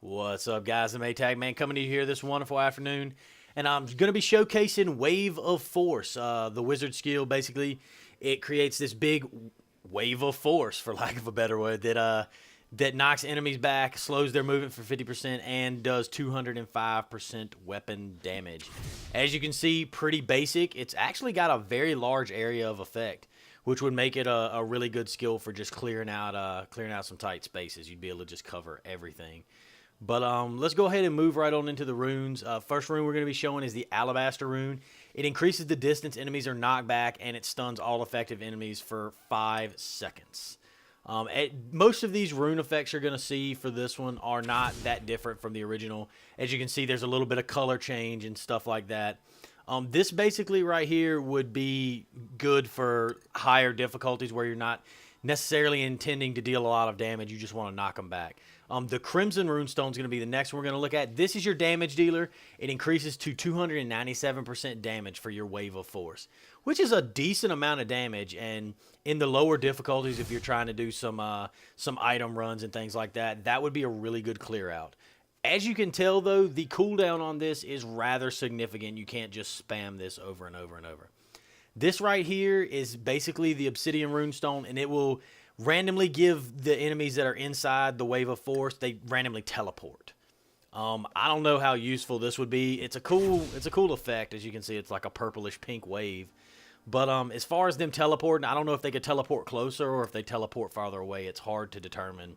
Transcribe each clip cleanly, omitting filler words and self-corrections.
What's up, guys? I'm A-Tag Man coming to you here this wonderful afternoon, and I'm going to be showcasing Wave of Force. The wizard skill, basically, it creates this big wave of force, for lack of a better word, that knocks enemies back, slows their movement for 50%, and does 205% weapon damage. As you can see, pretty basic. It's actually got a very large area of effect, which would make it a really good skill for just clearing out some tight spaces. You'd be able to just cover everything. But let's go ahead and move right on into the runes. First rune we're going to be showing is the Alabaster rune. It increases the distance enemies are knocked back, and it stuns all effective enemies for 5 seconds. Most of these rune effects you're going to see for this one are not that different from the original. As you can see, there's a little bit of color change and stuff like that. This basically right here would be good for higher difficulties where you're not necessarily intending to deal a lot of damage. You just want to knock them back. The Crimson Runestone is going to be the next one we're going to look at. This is your damage dealer. It increases to 297% damage for your Wave of Force, which is a decent amount of damage. And in the lower difficulties, if you're trying to do some item runs and things like that, that would be a really good clear out. As you can tell, though, the cooldown on this is rather significant. You can't just spam this over and over and over. This right here is basically the Obsidian Runestone, and it will randomly give the enemies that are inside the Wave of Force, they randomly teleport. I don't know how useful this would be. It's a cool effect. As you can see, it's like a purplish pink wave. But as far as them teleporting, I don't know if they could teleport closer or if they teleport farther away. It's hard to determine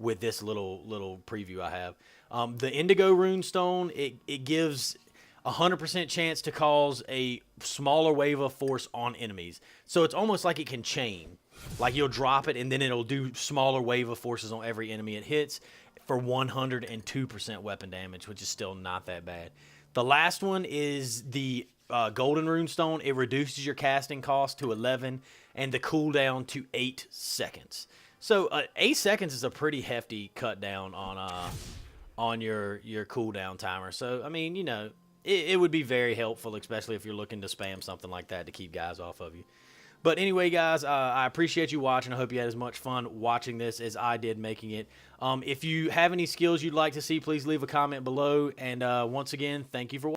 with this little preview I have. The Indigo Runestone, it gives 100% chance to cause a smaller wave of force on enemies. So it's almost like it can chain. Like you'll drop it and then it'll do smaller wave of forces on every enemy it hits for 102% weapon damage, which is still not that bad. The last one is the Golden Runestone. It reduces your casting cost to 11 and the cooldown to 8 seconds. So 8 seconds is a pretty hefty cut down on your cooldown timer. So, I mean, you know, it would be very helpful, especially if you're looking to spam something like that to keep guys off of you. But anyway, guys, I appreciate you watching. I hope you had as much fun watching this as I did making it. If you have any skills you'd like to see, please leave a comment below. And once again, thank you for watching.